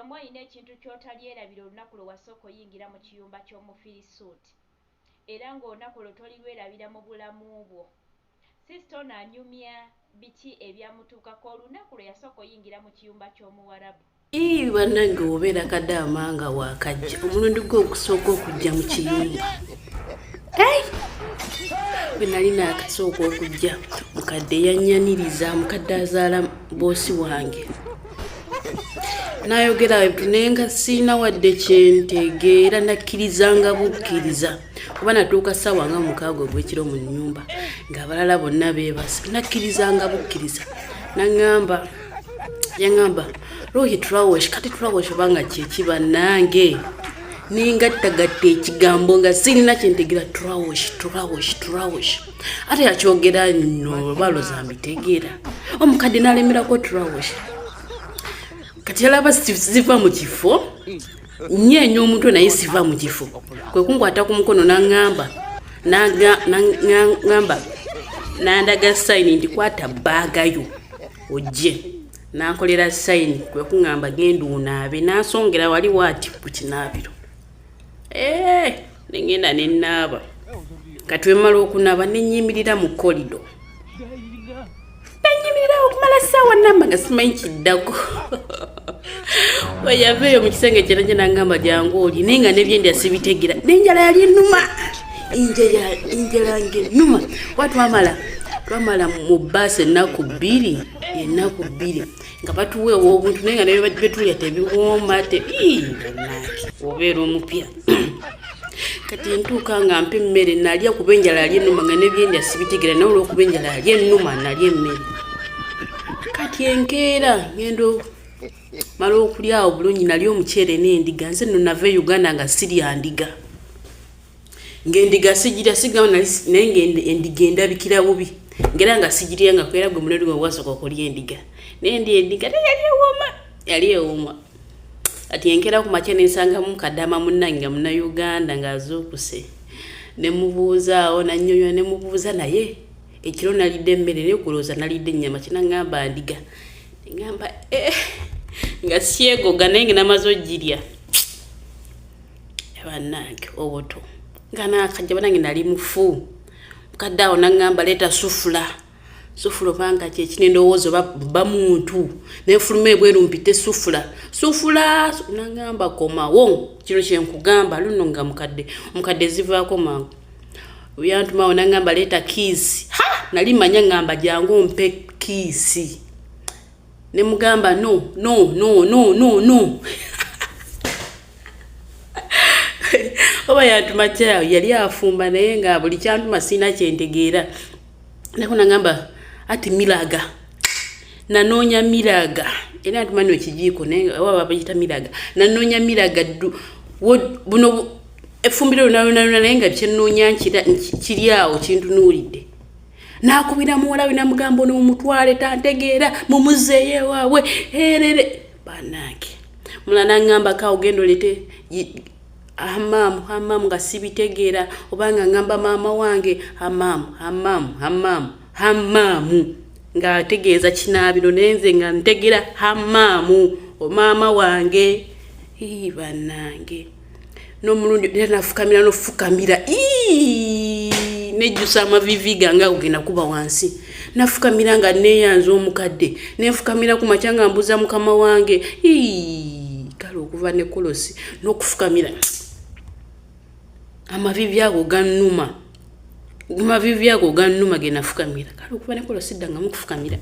omu olina ekintu ky'otalyerabira olunaku lwe wasooka oyingira mu kiyumba ky'omufirisuuti era ng'olunaku lwe tolirwerabira mu bulamu bwo. Sisita ono anyumya biki ebyamutuukako olunaku lwe yasooka oyingira mu kiyumba ky'omuwarabu. Bannange obeera kadaama nga waakajja omulundi gwe okusooka okujja mu kiyumba. Bwe nali naakasooka okujja mukadde yannyaniriza, mukadde azaala boosi wange. N'ayogera naye nga siina wadde kyentegeera, nakkirizanga bukkiriza kuba natuuka ssaawa nga 6 ogw'ekiro mu nnyumba ng'abalala bonna beebase. Nakkirizanga bukkiriza yaŋŋamba Rohi turawesh, kati turawesh obanga kyekiba nange ningattagatta ekigambo nga sirina kyentegeera. Turawesh ate yakyogera nno baloza mbitegeera. Omukadde n'alemerako turawesh. Kati yalaba siva mu kifo nyeenya omuntu naye siva mu kifo, kwe kunkwata ku mukono n'aŋŋamba nandaga sayini nti kwata baagayo ojje. Nankolera sayini kwe kuŋŋamba genda onaabe, n'asongera wali waati ku kinaabiro. Nengenda ne nnaaba. Kati we mmala okunaaba ne nnyimirira mu kolido. Nanyimirira okumala ssaawa nnamba nga simanyi kiddako. We yaveeyo mu kisenge kye najja n'aŋŋamba jangu oli, naye nga n'ebyendya sibitegera. N'enjala yali ennuma. Enjala ng'ennuma. Twamala mu bbaasi ennaku bbiri nga batuweewa obuntu naye nga nebetulya tebiwooma obeera omupya. Kati ntuuka nga mpa emmere nalya kuba enjala yali ennuma nga n'ebyendya sibitegera, naye olw'okuba enjala yali ennuma nalya emmere. Kati enkeera ngendo mala okulya awo bulungi, nalya omuceere n'endiga. Nze nno nava e Uganda nga sirya ndiga, ng'endiga sigirya sigamba naye ng'endiga endabikira bubi ngera nga sigirya nga kwera gwe mulero gwe wasooka okulya endiga. Naye endiga yali ewooma. Kati enkeera ku makya nensangamu mukaddaama munnange nga Munnayuganda ng'azuukuse. Ne mubuuzaawo nannyonnyola ne mubuuza naye ekiro nalidde emmere naye kulowooza nalidde ennyama, kinaŋŋamba ndiga. Neŋŋamba nga syegoga naye nga namaze ogirya. Bannange obuto nga naakajja banange nali mufu. Mukadde awo naŋŋamba leeta sufula obanga kyekine ndowooza oba muntu nefuluma ebweru mpite sufula naŋŋamba komawo kino kyenkugamba. Luno nga mukadde zivaako mangu yantuma naŋŋamba leeta kiisi. Nali manya ŋŋamba jangu mpe kiisi. Ne mugamba no oba yantuma kyayo yali afumba naye nga buli kyantuma siina kyentegeera. Nako naŋŋamba ati miraga, nanoonya miraga era yantuma nno ekijiiko naye oba bayita miraga. Nanoonya miraga buno efumbiro lyonna naye nga kyenoonya kiri awo kintunuulidde. N'akubira muwala we namugamba onomutwale tantegeera mumuzeeyo ewaabwe erere. Bannange mulala naŋŋamba kaawo genda olete hamaamu nga sibitegeera obanga ŋŋamba maama wange hamaamu ng'ategeeza kinaabiro naye nze nga ntegeera hamaamu maama wange. Bannange n'omulundi era nafukamira n'ofukamira nejjusa amavivi gange agenda kuba wansi. Nafukamira nga neeyanza omukadde, nefukamira ku makya nga mbuuza mukama wange. Kale okuva ne kolosi n'okufukamira amavivi ago gannuma ge nafukamira. Kale okuva ne kolosi ddangamu kufukamira.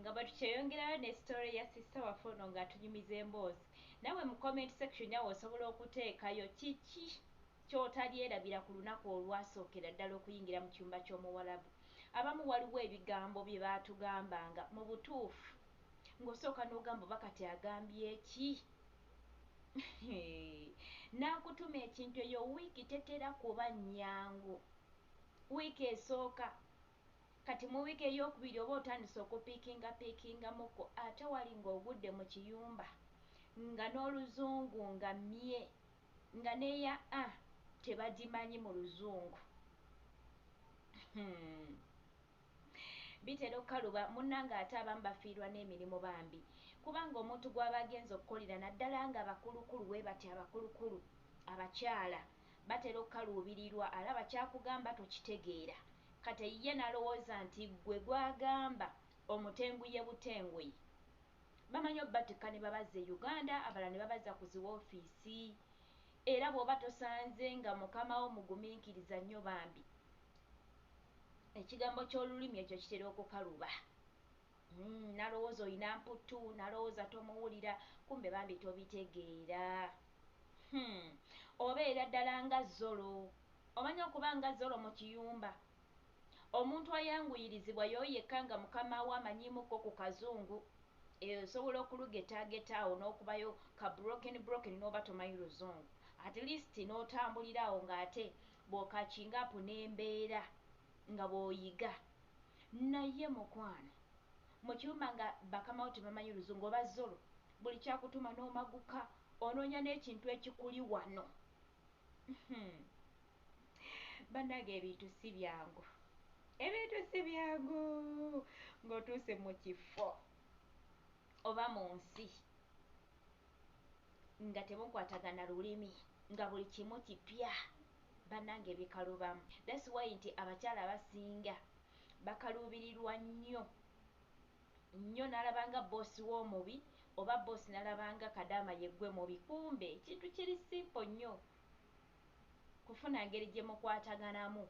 Nga batukyeyongerayo ne story ya sista waffe ono ng'atunyumiza emboozi. Nawe mu comment section yawe osobola okuteekayo kiki ky'otalyerabira ku lunaku olwasookera ddala okuyingira mu kiyumba ky'omuwarabu. Abamu waliwo ebigambo bye baatugambanga mu butuufu ng'osooka n'ogamba oba kati agambye ki. N'akutuma ekintu eyo wiiki tetera kuba nnyangu. Wiiki esooka kati mu wiiki ey'okubiri oba otandise okupiikingamuko ate wali ng'ogudde mu kiyumba nga n'oluzungu nga mye nga neya tebagimanyi mu luzungu. Bitera okkaluba munnange ate abamu bafiirwa n'emirimu bambi. kubanga omuntu gw'aba agenza okukolera naddala nga abakulukulu we bati abakulukulu abakyala batera okukaluubirirwa alaba kyakugamba tokitegeera kati ye nalowooza nti gwe gwagamba omutenguye butenguye bamanyi obbatika ne babaza e Uganda abalala ne babaza ku zi woofiisi era bw'oba tosanze nga mukama wo mugumiikiriza nnyo bambi ekigambo ky'olulimi ekyo kitera okukaluba nalowooza olina mputtu nalowooza tomuwulira kumbe bambi tobitegeera obeera ddala nga Zolo omanyi okuba nga Zolo mu kiyumba omuntu ayanguyirizibwa yoyekka nga mukama we amanyimuko ku kazungu osobola okulugetageta awo n'okubayo ka broken n'oba tomanyi luzungu at least n'otambulira awo ng'ate bw'okakingapu n'embeera nga bw'oyiga naye mukwano mu kiyumba nga bakamawo tebamanyi luzungu oba Zolo buli kyakutuma n'omaguka onoonya n'ekintu ekikuli wano bannange ebintu si byangu ng'otuuse mu kifo oba mu nsi nga temukwatagana lulimi nga buli kimu kipya bannange bikalubamu that's why nti abakyala abasinga bakaluubirirwa nnyo n'alabanga boosi w'omubi oba boosi n'alabanga kadaama yeggwe mubi kumbe ekintu kiri simple nnyo kufuna ngeri gye mukwataganamu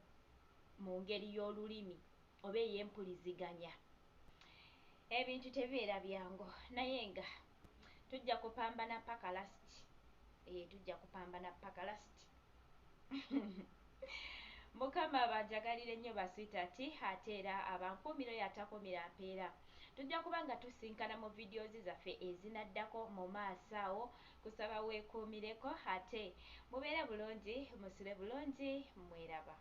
mu ngeri y'olulimi oba ey'empuliziganya ebintu tebibeera byangu naye nga tujja kupambana paka last mukama abanjagalire nnyo baswitati ate era abankuumira oyo atakuumira mpeera tujja kuba nga tusinkana mu videos zaffe ezinaddako mu maaso awo kusaba weekuumireko ate mubeere bulungi musule bulungi mweraba